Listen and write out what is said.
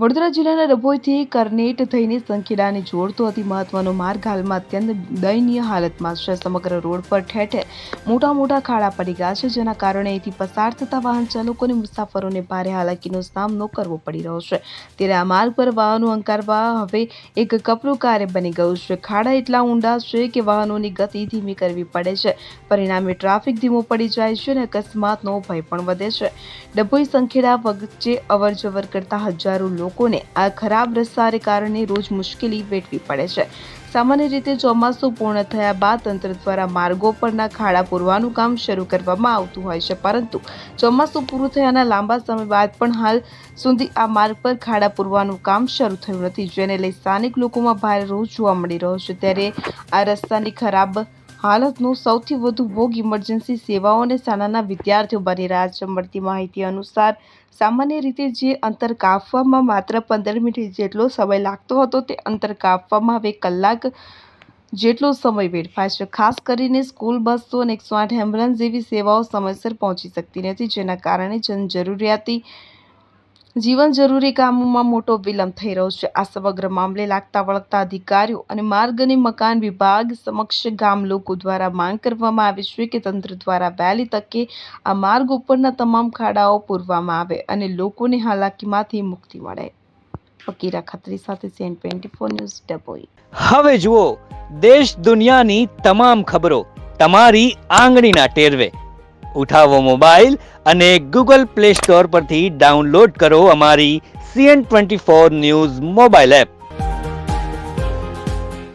વડોદરા જિલ્લાના ડભોઈથી કરનેટ થઈને સંખેડાને જોડતો અતિ મહત્વનો માર્ગ હાલમાં અત્યંત દયનીય હાલતમાં છે. સમગ્ર રોડ પર ઠેર ઠેર મોટા મોટા ખાડા પડી ગયા છે, જેના કારણે અહીંથી પસાર થતા વાહન ચાલકો અને મુસાફરોને ભારે હાલાકીનો સામનો કરવો પડી રહ્યો છે. ત્યારે આ માર્ગ પર વાહનો હંકારવા હવે એક કપરું કાર્ય બની ગયું છે. ખાડા એટલા ઊંડા છે કે વાહનોની ગતિ ધીમી કરવી પડે છે. પરિણામે ટ્રાફિક ધીમો પડી જાય છે અને અકસ્માતનો ભય પણ વધે છે. ડભોઈ સંખેડા વચ્ચે અવરજવર કરતા હજારો લોકોને આ ખરાબ રસ્તાને કારણે રોજ મુશ્કેલી વેઠવી પડે છે. સામાન્ય રીતે ચોમાસું પૂર્ણ થયા બાદ તંત્ર દ્વારા માર્ગો પરના ખાડા પૂરવાનું કામ શરૂ કરવામાં આવતું હોય છે, પરંતુ ચોમાસું પૂરું થયાના લાંબા સમય બાદ પણ હાલ સુધી આ માર્ગ પર ખાડા પૂરવાનું કામ શરૂ થયું નથી, જેને લઈ સ્થાનિક લોકોમાં ભારે રોષ જોવા મળી રહ્યો છે. ત્યારે આ રસ્તાની ખરાબ હાલતનો સૌથી વધુ ભોગ ઇમરજન્સી સેવાઓ અને શાળાના વિદ્યાર્થીઓ બની રહ્યા છે. મળતી માહિતી અનુસાર સામાન્ય રીતે જે અંતર કાપવામાં માત્ર 15 મિનિટ જેટલો સમય લાગતો હતો, તે અંતર કાપવામાં હવે કલાક જેટલો સમય વેડફાય છે. ખાસ કરીને સ્કૂલ બસો અને 108 એમ્બ્યુલન્સ જેવી સેવાઓ સમયસર પહોંચી શકતી નથી, જેના કારણે જીવન જરૂરી કામોમાં મોટો વિલંબ થઈ રહ્યો છે. આ સમગ્ર મામલે લાગતા વળગતા અધિકારીઓ અને માર્ગ અને મકાન વિભાગ સમક્ષ ગામ લોકો દ્વારા માંગ કરવામાં આવી છે કે તંત્ર દ્વારા વહેલી તકે આ માર્ગ ઉપરના તમામ ખાડાઓ પૂરવામાં આવે અને લોકોને હાલાકીમાંથી મુક્તિ મળે. ફકીરા ખત્રી સાથે CN24 ન્યૂઝ ડભોઈ. હવે જુઓ દેશ દુનિયાની તમામ ખબરો તમારી આંગળીના ટેરવે. ઉઠાવો મોબાઈલ અને ગૂગલ પ્લે સ્ટોર પરથી ડાઉનલોડ કરો અમારી CN24 ન્યૂઝ મોબાઈલ એપ.